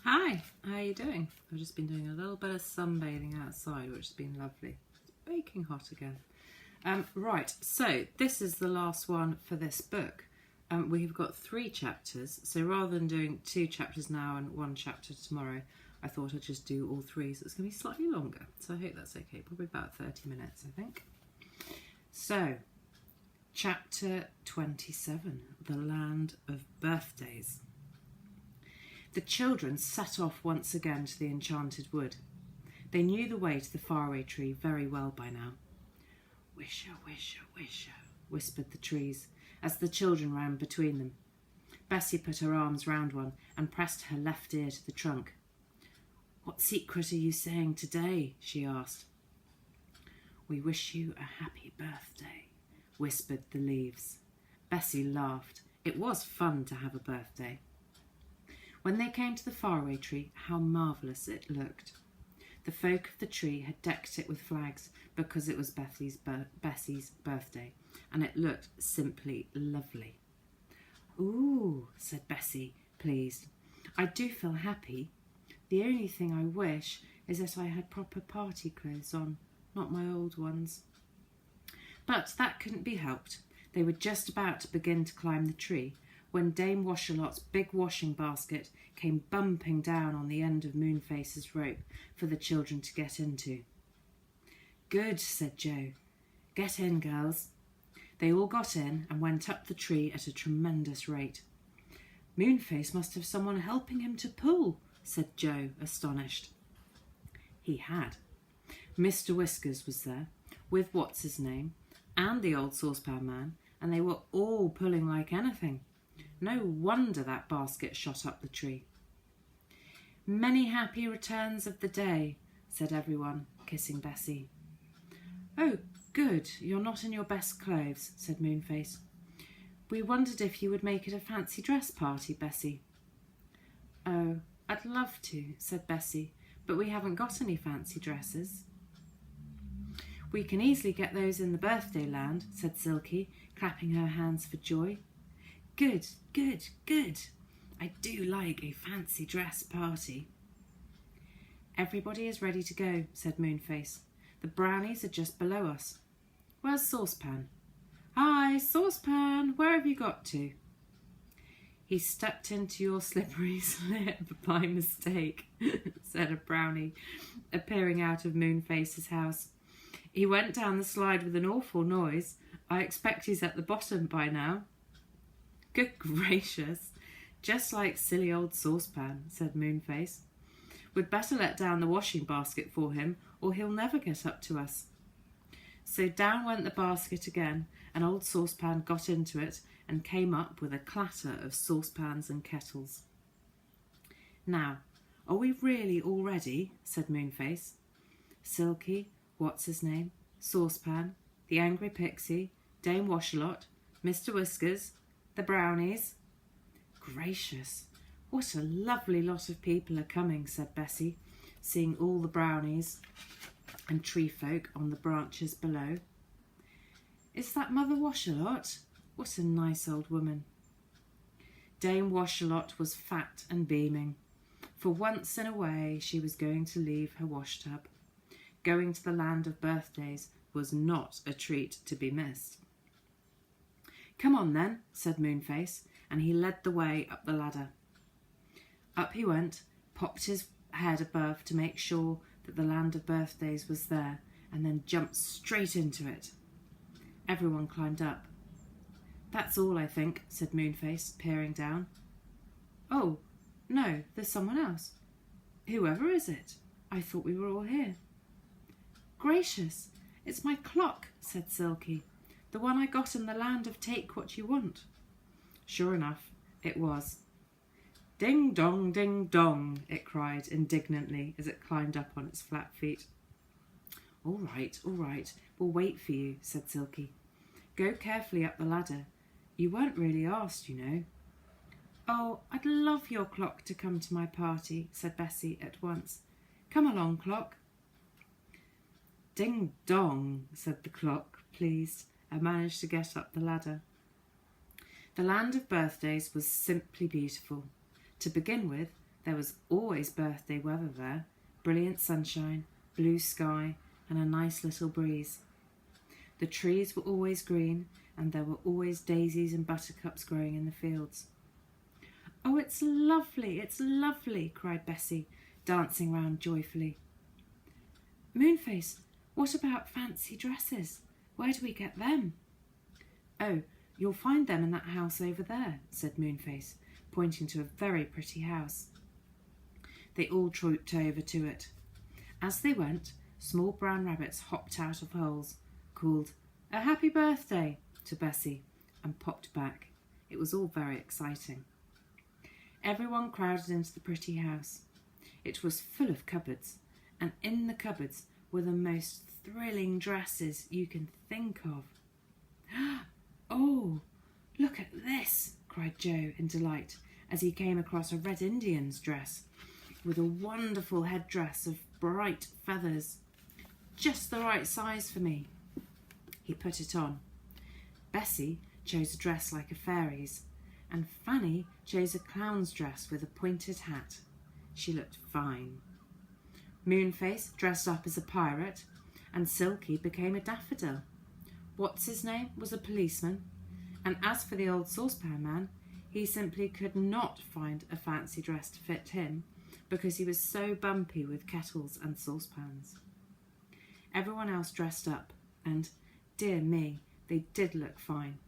Hi, how are you doing? I've just been doing a little bit of sunbathing outside, which has been lovely. It's baking hot again. Right, so this is the last one for this book. We've got 3 chapters, so rather than doing 2 chapters now and 1 chapter tomorrow, I thought I'd just do all 3, so it's going to be slightly longer. So I hope that's okay, probably about 30 minutes, I think. So, chapter 27, The Land of Birthdays. The children set off once again to the Enchanted Wood. They knew the way to the faraway tree very well by now. "Wisha, wisha, wisha," whispered the trees, as the children ran between them. Bessie put her arms round one and pressed her left ear to the trunk. "What secret are you saying today?" she asked. "We wish you a happy birthday," whispered the leaves. Bessie laughed. It was fun to have a birthday. When they came to the faraway tree, how marvellous it looked. The folk of the tree had decked it with flags because it was Bessie's birthday, and it looked simply lovely. "Ooh," said Bessie, pleased. "I do feel happy. The only thing I wish is that I had proper party clothes on, not my old ones." But that couldn't be helped. They were just about to begin to climb the tree when Dame Washalot's big washing basket came bumping down on the end of Moonface's rope for the children to get into. "Good," said Joe. "Get in, girls." They all got in and went up the tree at a tremendous rate. "Moonface must have someone helping him to pull," said Joe, astonished. He had. Mr. Whiskers was there, with what's-his-name, and the old saucepan man, and they were all pulling like anything. No wonder that basket shot up the tree. "Many happy returns of the day," said everyone, kissing Bessie. "Oh, good, you're not in your best clothes," said Moonface. "We wondered if you would make it a fancy dress party, Bessie." "Oh, I'd love to," said Bessie, "but we haven't got any fancy dresses." "We can easily get those in the birthday land," said Silky, clapping her hands for joy. "Good, good, good. I do like a fancy dress party." "Everybody is ready to go," said Moonface. "The brownies are just below us. Where's Saucepan?" "Hi, Saucepan, where have you got to?" "He stepped into your slippery slip by mistake," said a brownie, appearing out of Moonface's house. "He went down the slide with an awful noise. I expect he's at the bottom by now." "Good gracious, just like silly old Saucepan," said Moonface. "We'd better let down the washing basket for him, or he'll never get up to us." So down went the basket again, and old Saucepan got into it and came up with a clatter of saucepans and kettles. "Now, are we really all ready?" said Moonface. Silky, what's-his-name, Saucepan, the Angry Pixie, Dame Washalot, Mr. Whiskers, the brownies. "Gracious, what a lovely lot of people are coming," said Bessie, seeing all the brownies and tree folk on the branches below. "Is that Mother Washalot? What a nice old woman." Dame Washalot was fat and beaming. For once in a way she was going to leave her wash tub. Going to the land of birthdays was not a treat to be missed. "Come on then," said Moonface, and he led the way up the ladder. Up he went, popped his head above to make sure that the land of birthdays was there, and then jumped straight into it. Everyone climbed up. "That's all, I think," said Moonface, peering down. "Oh, no, there's someone else. Whoever is it? I thought we were all here." "Gracious, it's my clock," said Silky. "The one I got in the land of Take What You Want." Sure enough, it was. "Ding dong, ding dong," it cried indignantly as it climbed up on its flat feet. All right, we'll wait for you," said Silky. "Go carefully up the ladder. You weren't really asked, you know." "Oh, I'd love your clock to come to my party," said Bessie at once. "Come along, clock." "Ding dong," said the clock, pleased, and managed to get up the ladder. The land of birthdays was simply beautiful. To begin with, There was always birthday weather there, brilliant sunshine, blue sky, and a nice little breeze. The trees were always green, and there were always daisies and buttercups growing in the fields. "Oh, it's lovely," cried Bessie, dancing round joyfully. "Moonface, what about fancy dresses? Where do we get them?" "Oh, you'll find them in that house over there," said Moonface, pointing to a very pretty house. They all trooped over to it. As they went, small brown rabbits hopped out of holes, called "A happy birthday" to Bessie, and popped back. It was all very exciting. Everyone crowded into the pretty house. It was full of cupboards, and in the cupboards were the most thrilling dresses you can think of. "Oh, look at this," cried Joe in delight as he came across a Red Indian's dress with a wonderful headdress of bright feathers. "Just the right size for me." He put it on. Bessie chose a dress like a fairy's, and Fanny chose a clown's dress with a pointed hat. She looked fine. Moonface dressed up as a pirate, and Silky became a daffodil. What's-his-name was a policeman, and as for the old saucepan man, he simply could not find a fancy dress to fit him because he was so bumpy with kettles and saucepans. Everyone else dressed up, and, dear me, they did look fine.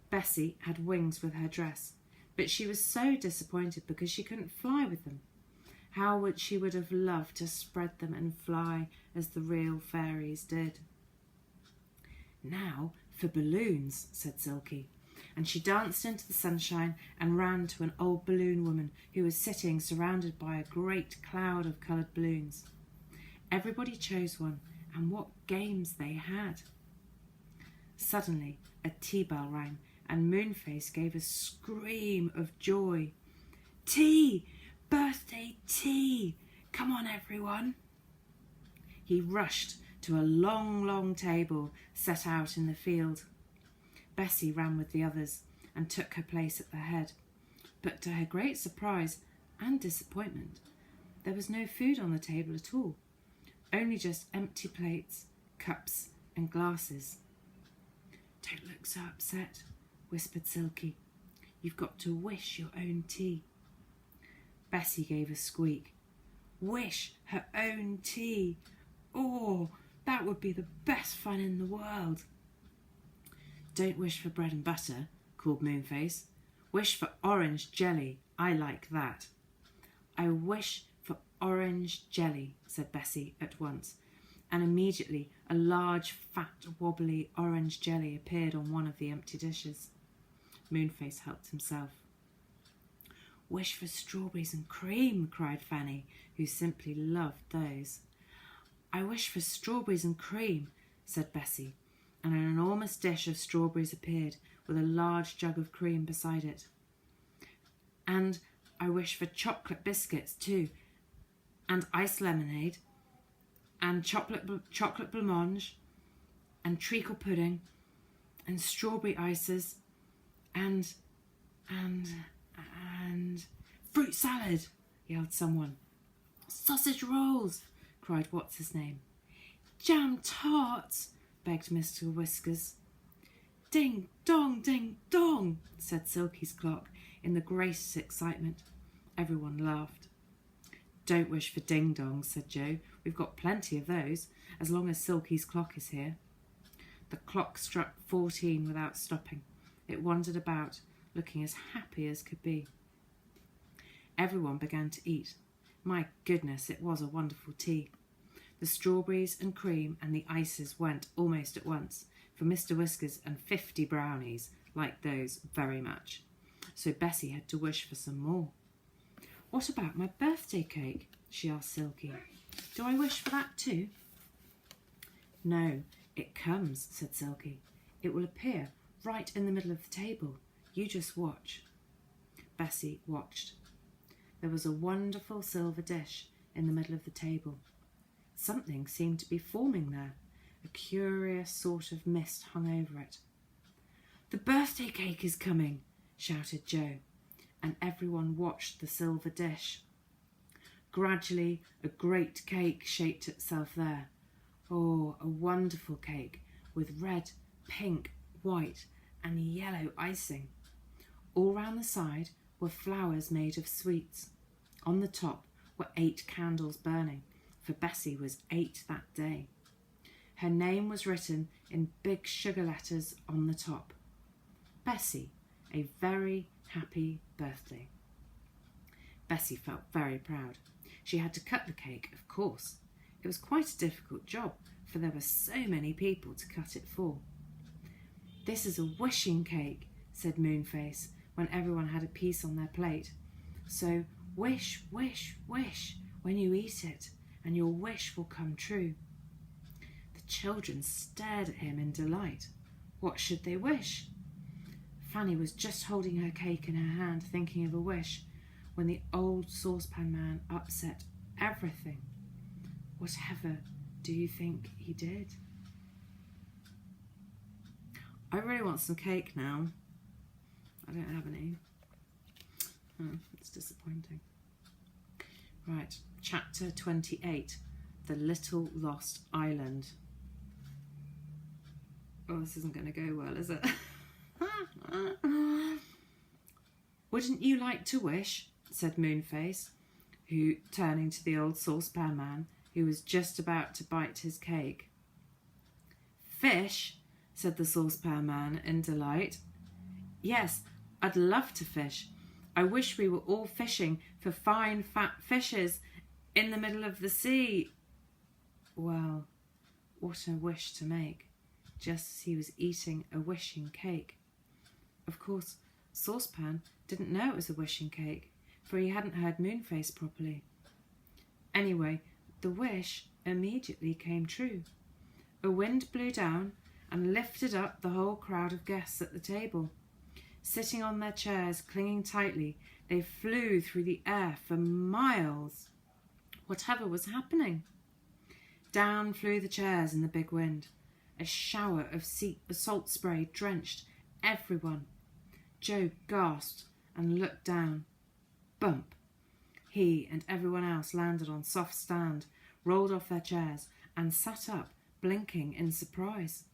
Bessie had wings with her dress, but she was so disappointed because she couldn't fly with them. How she would have loved to spread them and fly as the real fairies did. "Now for balloons," said Silky, and she danced into the sunshine and ran to an old balloon woman who was sitting surrounded by a great cloud of coloured balloons. Everybody chose one, and what games they had! Suddenly a tea bell rang, and Moonface gave a scream of joy. "Tea! Birthday tea! Come on, everyone!" He rushed to a long table set out in the field. Bessie ran with the others and took her place at the head, but to her great surprise and disappointment, there was no food on the table at all, only just empty plates, cups and glasses. "Don't look so upset," whispered Silky. "You've got to wish your own tea." Bessie gave a squeak. Wish her own tea! Oh, that would be the best fun in the world. "Don't wish for bread and butter," called Moonface. "Wish for orange jelly. I like that." "I wish for orange jelly," said Bessie at once, and immediately a large, fat, wobbly orange jelly appeared on one of the empty dishes. Moonface helped himself. "Wish for strawberries and cream," cried Fanny, who simply loved those. "I wish for strawberries and cream," said Bessie, and an enormous dish of strawberries appeared with a large jug of cream beside it. "And I wish for chocolate biscuits too, and iced lemonade, and chocolate blancmange, and treacle pudding, and strawberry ices, and fruit salad," yelled someone. "Sausage rolls," cried what's-his-name. "Jam tarts," begged Mr. Whiskers. "Ding dong," said Silky's clock in the greatest excitement. Everyone laughed. "Don't wish for ding-dongs," said Joe. "We've got plenty of those, as long as Silky's clock is here." The clock struck 14 without stopping. It wandered about, looking as happy as could be. Everyone began to eat. My goodness, it was a wonderful tea. The strawberries and cream and the ices went almost at once, for Mr. Whiskers and 50 brownies liked those very much. So Bessie had to wish for some more. "What about my birthday cake?" she asked Silky. "Do I wish for that too?" "No, it comes," said Silky. "It will appear right in the middle of the table. You just watch." Bessie watched. There was a wonderful silver dish in the middle of the table. Something seemed to be forming there. A curious sort of mist hung over it. "The birthday cake is coming," shouted Joe, and everyone watched the silver dish. Gradually, a great cake shaped itself there. Oh, a wonderful cake with red, pink, white and yellow icing. All round the side were flowers made of sweets. On the top were 8 candles burning, for Bessie was 8 that day. Her name was written in big sugar letters on the top. Bessie, a very happy birthday. Bessie felt very proud. She had to cut the cake, of course. It was quite a difficult job, for there were so many people to cut it for. "This is a wishing cake," said Moonface, when everyone had a piece on their plate. "So wish, wish, wish when you eat it, and your wish will come true." The children stared at him in delight. What should they wish? Fanny was just holding her cake in her hand, thinking of a wish, when the old saucepan man upset everything. Whatever do you think he did? I really want some cake now. I don't have any. It's disappointing. Right, chapter 28, The Little Lost Island. Oh, this isn't going to go well, is it? "Wouldn't you like to wish?" said Moonface, who, turning to the old saucepan man, who was just about to bite his cake. "Fish?" said the saucepan man in delight. "Yes, I'd love to fish. I wish we were all fishing for fine fat fishes in the middle of the sea." Well, what a wish to make, just as he was eating a wishing cake. Of course, Saucepan didn't know it was a wishing cake, for he hadn't heard Moonface properly. Anyway, the wish immediately came true. A wind blew down and lifted up the whole crowd of guests at the table. Sitting on their chairs, clinging tightly, they flew through the air for miles. Whatever was happening? Down flew the chairs in the big wind. A shower of salt spray drenched everyone. Joe gasped and looked down. Bump! He and everyone else landed on soft sand, rolled off their chairs, and sat up, blinking in surprise.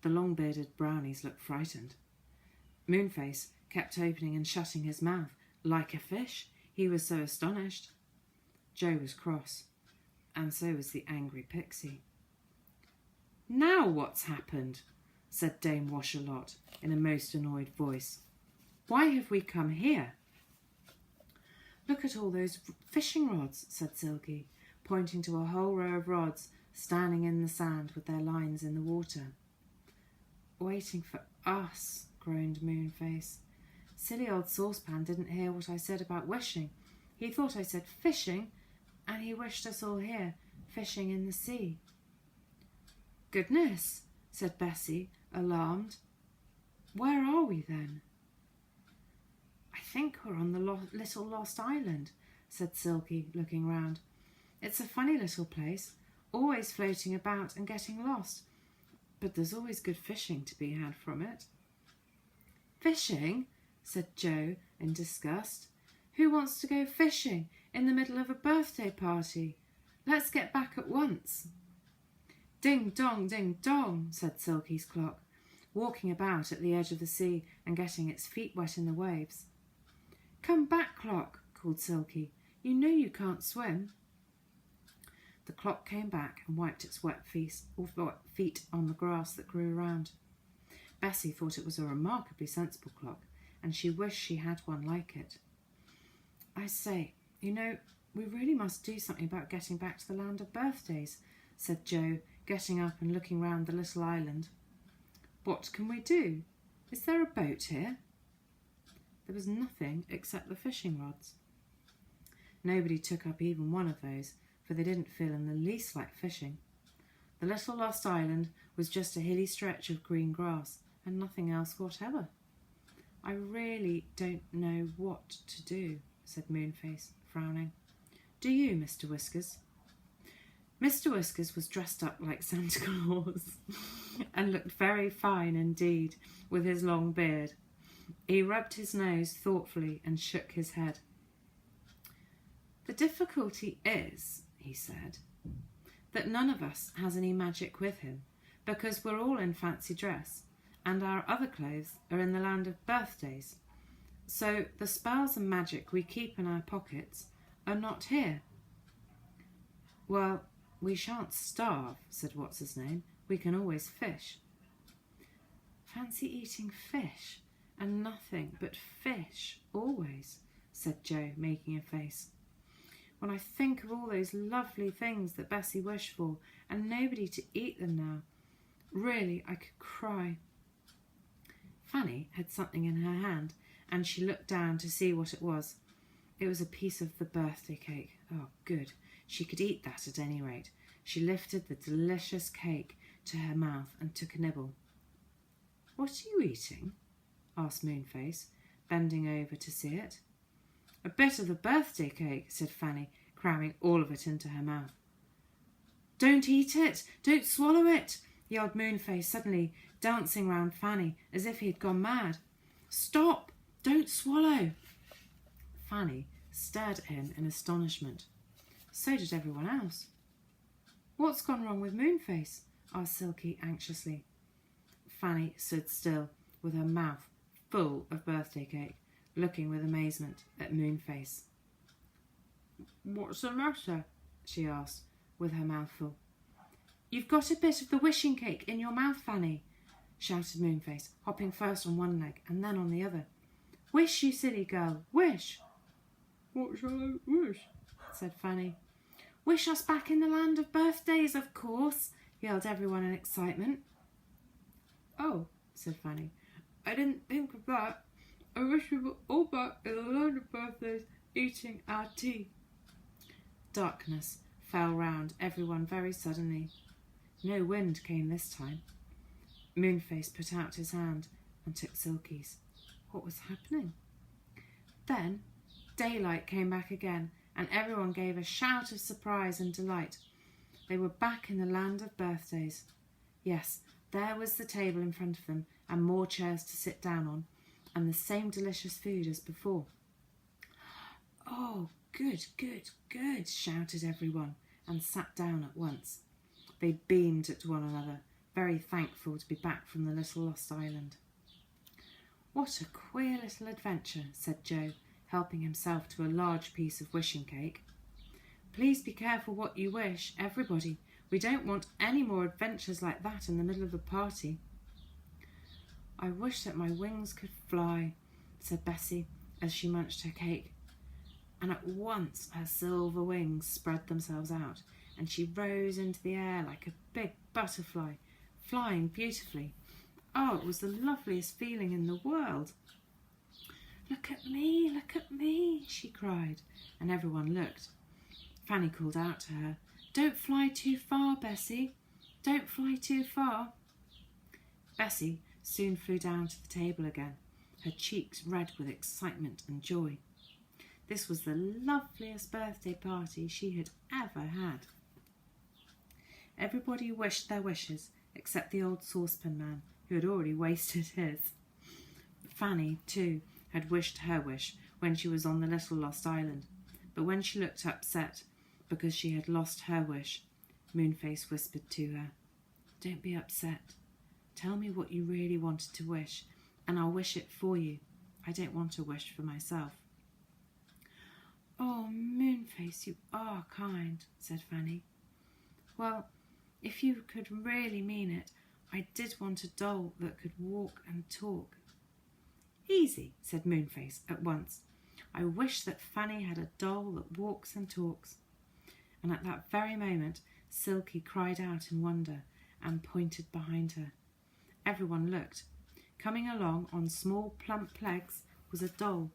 The long-bearded brownies looked frightened. Moonface kept opening and shutting his mouth, like a fish. He was so astonished. Joe was cross, and so was the angry pixie. "Now what's happened?" said Dame Washalot in a most annoyed voice. "Why have we come here?" "Look at all those fishing rods," said Silky, pointing to a whole row of rods standing in the sand with their lines in the water. "Waiting for us," groaned Moonface. "Silly old Saucepan didn't hear what I said about wishing. He thought I said fishing, and he wished us all here, fishing in the sea." "Goodness," said Bessie, alarmed. "Where are we then?" "I think we're on the little lost island," said Silky, looking round. "It's a funny little place, always floating about and getting lost, but there's always good fishing to be had from it." "Fishing?" said Joe in disgust. "Who wants to go fishing in the middle of a birthday party? Let's get back at once." "Ding dong," said Silky's clock, walking about at the edge of the sea and getting its feet wet in the waves. "Come back, clock," called Silky. "You know you can't swim." The clock came back and wiped its wet feet on the grass that grew around. Bessie thought it was a remarkably sensible clock, and she wished she had one like it. "I say, you know, we really must do something about getting back to the land of birthdays," said Joe, getting up and looking round the little island. "What can we do? Is there a boat here?" There was nothing except the fishing rods. Nobody took up even one of those, for they didn't feel in the least like fishing. The little lost island was just a hilly stretch of green grass, and nothing else whatever. "I really don't know what to do," said Moonface, frowning. "Do you, Mr. Whiskers?" Mr. Whiskers was dressed up like Santa Claus and looked very fine indeed with his long beard. He rubbed his nose thoughtfully and shook his head. "The difficulty is," he said, "that none of us has any magic with him, because we're all in fancy dress, and our other clothes are in the land of birthdays. So the spells and magic we keep in our pockets are not here." "Well, we shan't starve," said What's-his-name. "We can always fish." "Fancy eating fish, and nothing but fish always," said Joe, making a face. "When I think of all those lovely things that Bessie wished for, and nobody to eat them now, really I could cry." Fanny had something in her hand, and she looked down to see what it was. It was a piece of the birthday cake. Oh, good. She could eat that at any rate. She lifted the delicious cake to her mouth and took a nibble. "What are you eating?" asked Moonface, bending over to see it. "A bit of the birthday cake," said Fanny, cramming all of it into her mouth. "Don't eat it! Don't swallow it!" yelled Moonface, suddenly dancing round Fanny as if he had gone mad. "Stop! Don't swallow!" Fanny stared at him in astonishment. So did everyone else. "What's gone wrong with Moonface?" asked Silky anxiously. Fanny stood still, with her mouth full of birthday cake, looking with amazement at Moonface. "What's the matter?" she asked, with her mouth full. "You've got a bit of the wishing cake in your mouth, Fanny," shouted Moonface, hopping first on one leg and then on the other. "Wish, you silly girl, wish!" "What shall I wish?" said Fanny. "Wish us back in the land of birthdays, of course," yelled everyone in excitement. "Oh," said Fanny, "I didn't think of that. I wish we were all back in the land of birthdays eating our tea." Darkness fell round everyone very suddenly. No wind came this time. Moonface put out his hand and took Silky's. What was happening? Then daylight came back again, and everyone gave a shout of surprise and delight. They were back in the land of birthdays. Yes, there was the table in front of them, and more chairs to sit down on, and the same delicious food as before. "Oh, good, good, good," shouted everyone, and sat down at once. They beamed at one another, very thankful to be back from the little lost island. "What a queer little adventure," said Joe, helping himself to a large piece of wishing cake. "Please be careful what you wish, everybody. We don't want any more adventures like that in the middle of the party." "I wish that my wings could fly," said Bessie as she munched her cake. And at once her silver wings spread themselves out, and she rose into the air like a big butterfly, flying beautifully. Oh, it was the loveliest feeling in the world. Look at me," she cried, and everyone looked. Fanny called out to her, "Don't fly too far, Bessie. Don't fly too far." Bessie soon flew down to the table again, her cheeks red with excitement and joy. This was the loveliest birthday party she had ever had. Everybody wished their wishes, except the old saucepan man, who had already wasted his. Fanny, too, had wished her wish when she was on the little lost island, but when she looked upset because she had lost her wish, Moonface whispered to her, "Don't be upset. Tell me what you really wanted to wish, and I'll wish it for you. I don't want to wish for myself." "Oh, Moonface, you are kind," said Fanny. "Well, if you could really mean it, I did want a doll that could walk and talk." "Easy," said Moonface at once. "I wish that Fanny had a doll that walks and talks." And at that very moment, Silky cried out in wonder and pointed behind her. Everyone looked. Coming along on small plump legs was a doll,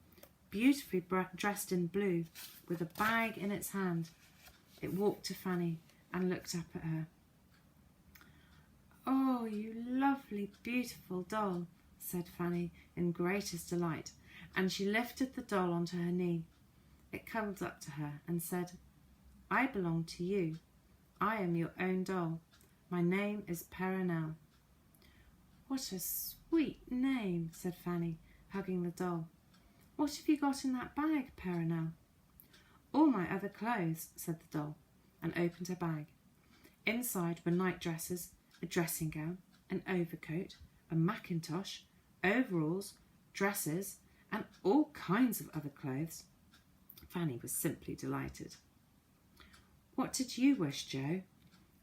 beautifully dressed in blue, with a bag in its hand. It walked to Fanny and looked up at her. "Oh, you lovely, beautiful doll," said Fanny in greatest delight, and she lifted the doll onto her knee. It cuddled up to her and said, "I belong to you. I am your own doll. My name is Perenelle." "What a sweet name," said Fanny, hugging the doll. "What have you got in that bag, Perenelle?" "All my other clothes, said the doll, and opened her bag. Inside were night dresses, a dressing gown, an overcoat, a mackintosh, overalls, dresses, and all kinds of other clothes. Fanny was simply delighted. "What did you wish, Joe?"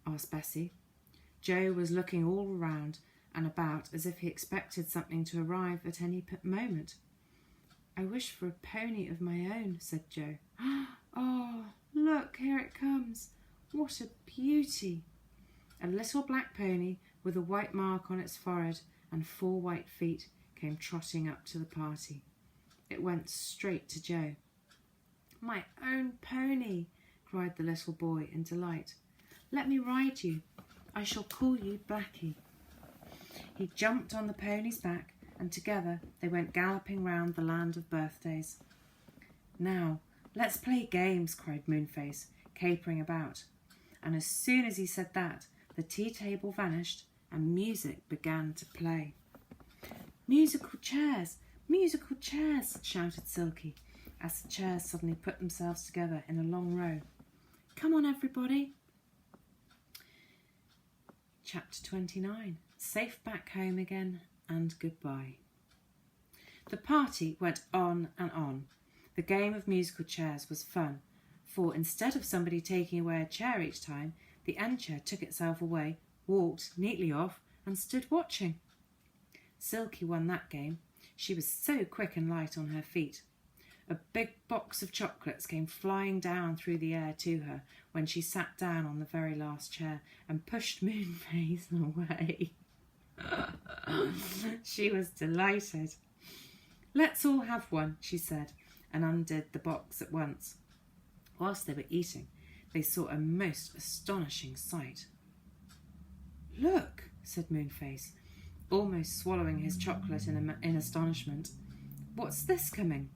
asked Bessie. Joe was looking all round and about as if he expected something to arrive at any moment. "I wish for a pony of my own," said Joe. "Oh, look, here it comes. What a beauty!" A little black pony with a white mark on its forehead and 4 white feet came trotting up to the party. It went straight to Joe. "My own pony!" cried the little boy in delight. "Let me ride you. I shall call you Blackie." He jumped on the pony's back, and together they went galloping round the land of birthdays. "Now, let's play games," cried Moonface, capering about. And as soon as he said that, the tea table vanished and music began to play. "Musical chairs! Musical chairs!" shouted Silky, as the chairs suddenly put themselves together in a long row. "Come on, everybody." Chapter 29. Safe back home again, and goodbye. The party went on and on. The game of musical chairs was fun, for instead of somebody taking away a chair each time, the end chair took itself away, walked neatly off, and stood watching. Silky won that game. She was so quick and light on her feet. A big box of chocolates came flying down through the air to her when she sat down on the very last chair and pushed Moonface away. She was delighted. "Let's all have one," she said, and undid the box at once. Whilst they were eating, they saw a most astonishing sight. "Look," said Moonface, almost swallowing his chocolate in astonishment. "What's this coming?"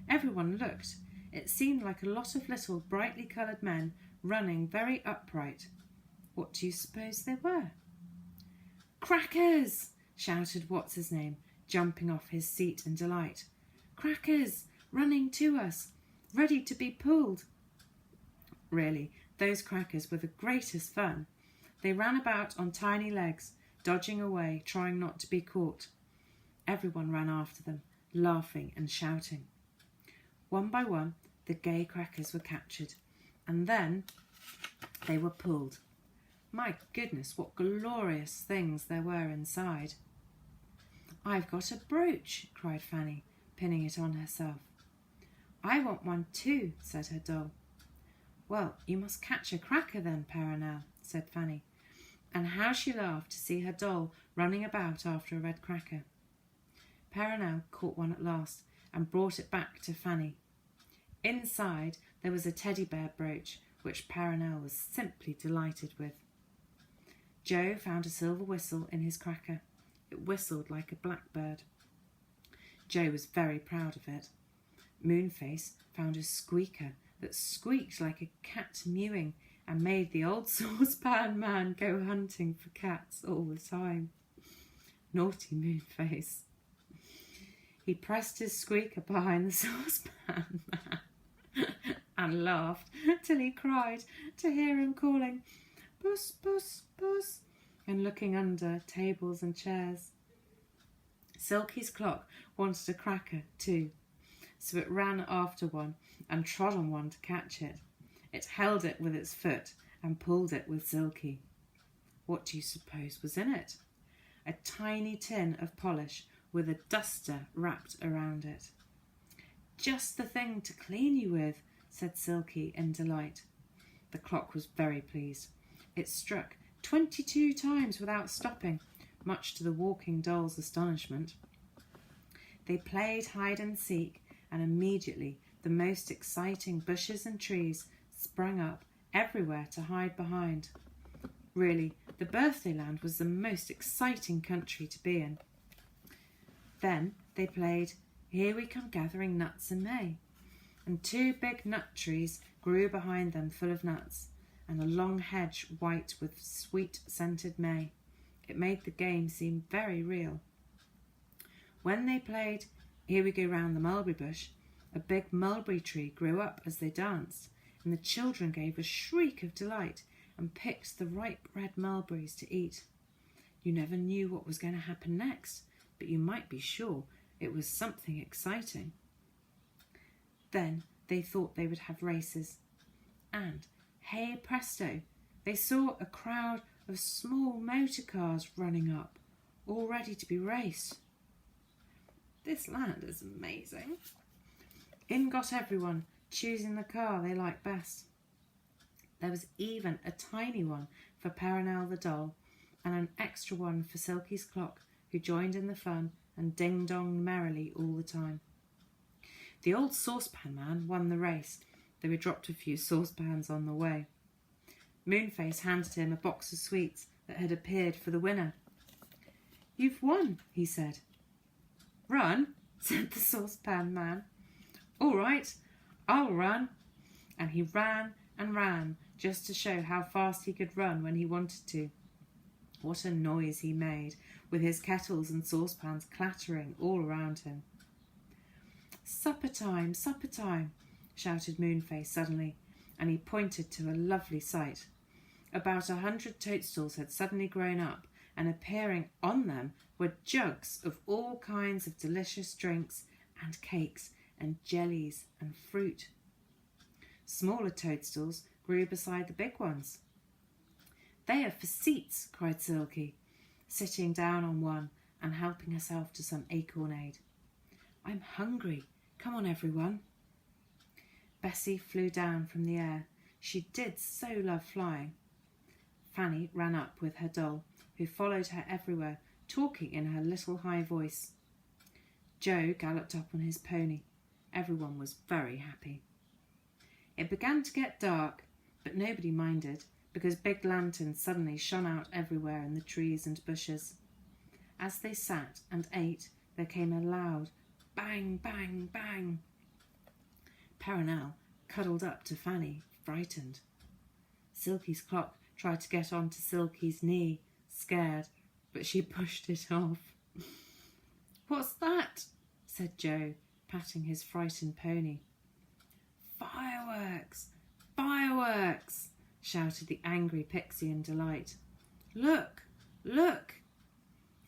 Everyone looked. It seemed like a lot of little brightly coloured men running very upright. What do you suppose they were? "Crackers!" shouted What's-his-name, jumping off his seat in delight. "Crackers! Running to us! Ready to be pulled!" Really, those crackers were the greatest fun. They ran about on tiny legs, dodging away, trying not to be caught. Everyone ran after them, laughing and shouting. One by one, the gay crackers were captured, and then they were pulled. My goodness, what glorious things there were inside. "I've got a brooch," cried Fanny, pinning it on herself. "I want one too," said her doll. "Well, you must catch a cracker then, Paranel," said Fanny, and how she laughed to see her doll running about after a red cracker. Paranel caught one at last and brought it back to Fanny. Inside there was a teddy bear brooch, which Paranel was simply delighted with. Joe found a silver whistle in his cracker. It whistled like a blackbird. Joe was very proud of it. Moonface found a squeaker that squeaked like a cat mewing and made the old saucepan man go hunting for cats all the time. Naughty Moonface. He pressed his squeaker behind the saucepan man and laughed till he cried to hear him calling, "Puss, puss, puss," and looking under tables and chairs. Silky's clock wanted a cracker too, so it ran after one and trod on one to catch it. It held it with its foot and pulled it with Silky. What do you suppose was in it? A tiny tin of polish with a duster wrapped around it. "Just the thing to clean you with," said Silky in delight. The clock was very pleased. It struck 22 times without stopping, much to the walking doll's astonishment. They played hide and seek, and immediately the most exciting bushes and trees sprung up everywhere to hide behind. Really, the birthday land was the most exciting country to be in. Then they played Here We Come Gathering Nuts in May, and 2 big nut trees grew behind them full of nuts, and a long hedge white with sweet scented May. It made the game seem very real. When they played Here We Go Round the Mulberry Bush, A big mulberry tree grew up as they danced, and the children gave a shriek of delight and picked the ripe red mulberries to eat. You never knew what was going to happen next, but you might be sure it was something exciting. Then they thought they would have races, and, hey presto, they saw a crowd of small motor cars running up, all ready to be raced. This land is amazing. In got everyone, choosing the car they liked best. There was even a tiny one for Perenelle the doll, and an extra one for Silky's clock, who joined in the fun and ding-donged merrily all the time. The old saucepan man won the race, though he dropped a few saucepans on the way. Moonface handed him a box of sweets that had appeared for the winner. "You've won," he said. "Run," said the saucepan man. "All right, I'll run." And he ran and ran, just to show how fast he could run when he wanted to. What a noise he made, with his kettles and saucepans clattering all around him. Supper time, shouted Moonface suddenly, and he pointed to a lovely sight. About 100 toadstools had suddenly grown up, and appearing on them were jugs of all kinds of delicious drinks and cakes and jellies and fruit. Smaller toadstools grew beside the big ones. "They are for seats," cried Silky, sitting down on one and helping herself to some acornade. "I'm hungry. Come on, everyone." Bessie flew down from the air. She did so love flying. Fanny ran up with her doll, who followed her everywhere, talking in her little high voice. Joe galloped up on his pony. Everyone was very happy. It began to get dark, but nobody minded, because big lanterns suddenly shone out everywhere in the trees and bushes. As they sat and ate, there came a loud bang, bang, bang. Perenelle cuddled up to Fanny, frightened. Silky's clock tried to get onto Silky's knee, scared, but she pushed it off. "What's that?" said Joe, patting his frightened pony. "Fireworks! Fireworks!" shouted the angry pixie in delight. "Look! Look!"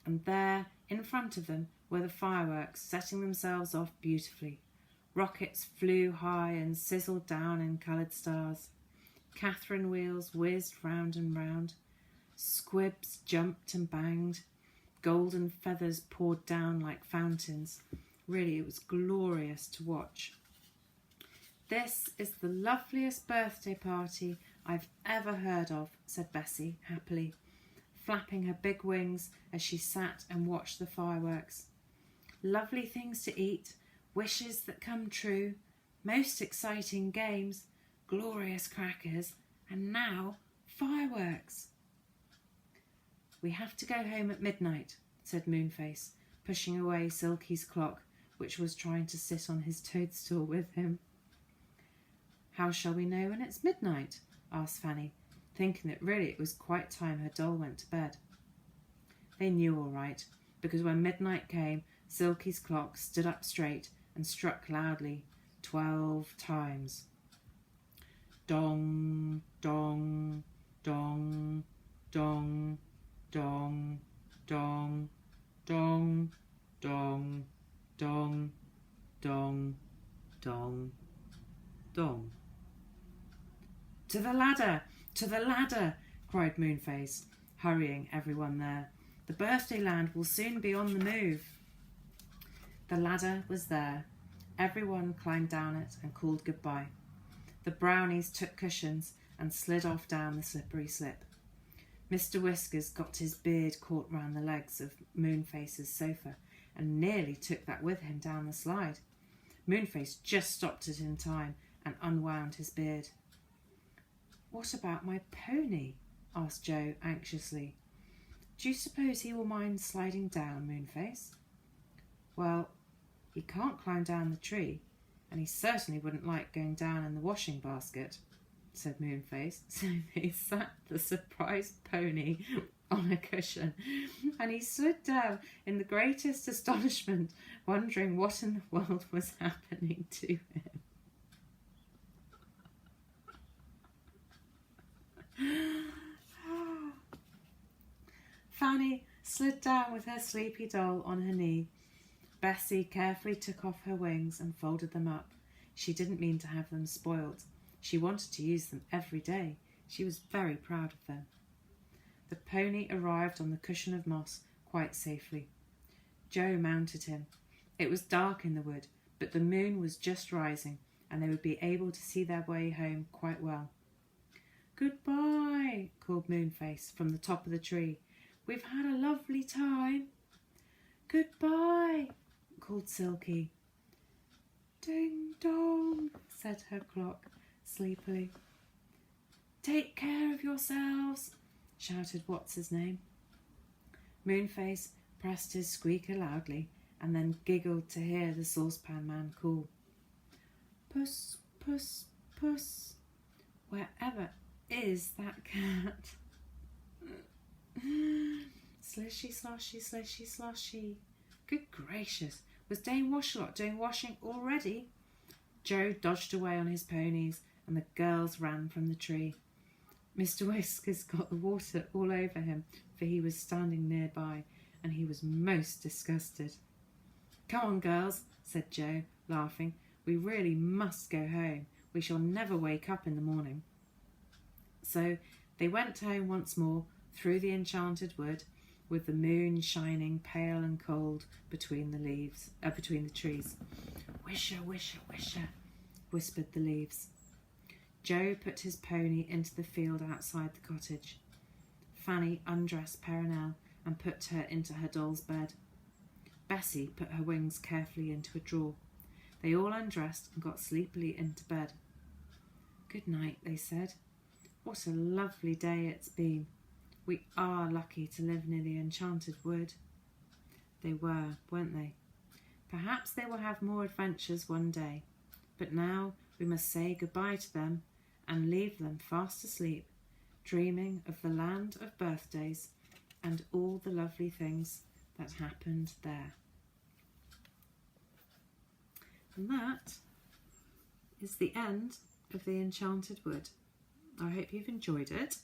And there, in front of them, were the fireworks, setting themselves off beautifully. Rockets flew high and sizzled down in coloured stars. Catherine wheels whizzed round and round. Squibs jumped and banged. Golden feathers poured down like fountains. Really, it was glorious to watch. "This is the loveliest birthday party I've ever heard of," said Bessie happily, flapping her big wings as she sat and watched the fireworks. "Lovely things to eat, wishes that come true, most exciting games, glorious crackers, and now fireworks." "We have to go home at midnight," said Moonface, pushing away Silky's clock, which was trying to sit on his toadstool with him. "How shall we know when it's midnight?" asked Fanny, thinking that really it was quite time her doll went to bed. They knew all right, because when midnight came, Silky's clock stood up straight and struck loudly 12 times. Dong, dong, dong, dong, dong, dong, dong, dong, dong, dong, dong, dong. "To the ladder! To the ladder!" cried Moonface, hurrying everyone there. "The birthday land will soon be on the move." The ladder was there. Everyone climbed down it and called goodbye. The brownies took cushions and slid off down the slippery slip. Mr. Whiskers got his beard caught round the legs of Moonface's sofa and nearly took that with him down the slide. Moonface just stopped it in time and unwound his beard. "What about my pony?" asked Joe anxiously. "Do you suppose he will mind sliding down, Moonface?" "Well, he can't climb down the tree, and he certainly wouldn't like going down in the washing basket," said Moonface. So they sat the surprised pony on a cushion, and he slid down in the greatest astonishment, wondering what in the world was happening to him. Fanny slid down with her sleepy doll on her knee. Bessie carefully took off her wings and folded them up. She didn't mean to have them spoilt. She wanted to use them every day. She was very proud of them. The pony arrived on the cushion of moss quite safely. Joe mounted him. It was dark in the wood, but the moon was just rising, and they would be able to see their way home quite well. "Goodbye," called Moonface from the top of the tree. "We've had a lovely time." "Goodbye," called Silky. "Ding dong," said her clock sleepily. "Take care of yourselves," shouted What's-his-name. Moonface pressed his squeaker loudly and then giggled to hear the saucepan man call, "Puss, puss, puss. Wherever is that cat?" Slishy, sloshy, slishy, sloshy. Good gracious, was Dame Washalot doing washing already? Joe dodged away on his ponies, and the girls ran from the tree. Mr. Whiskers got the water all over him, for he was standing nearby, and he was most disgusted. "Come on, girls," said Joe, laughing. "We really must go home. We shall never wake up in the morning." So they went home once more through the enchanted wood, with the moon shining pale and cold between the trees. "Wisher, wisher, wisher," whispered the leaves. Joe put his pony into the field outside the cottage. Fanny undressed Perenelle and put her into her doll's bed. Bessie put her wings carefully into a drawer. They all undressed and got sleepily into bed. "Good night," they said. "What a lovely day it's been. We are lucky to live near the enchanted wood." They were, weren't they? Perhaps they will have more adventures one day, but now we must say goodbye to them and leave them fast asleep, dreaming of the land of birthdays and all the lovely things that happened there. And that is the end of the Enchanted Wood. I hope you've enjoyed it.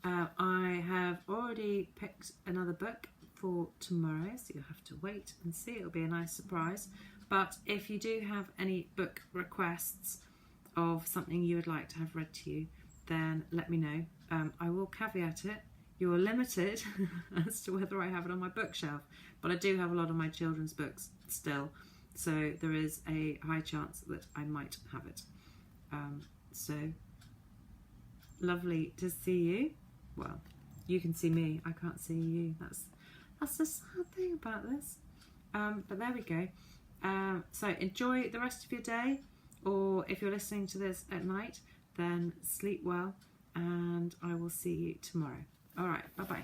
I have already picked another book for tomorrow, so you'll have to wait and see. It'll be a nice surprise. But if you do have any book requests of something you would like to have read to you, then let me know. I will caveat it. You're limited as to whether I have it on my bookshelf, but I do have a lot of my children's books still, so there is a high chance that I might have it. So lovely to see you. Well, you can see me, I can't see you. That's the sad thing about this. But there we go. So enjoy the rest of your day, or if you're listening to this at night, then sleep well, and I will see you tomorrow. All right, bye-bye.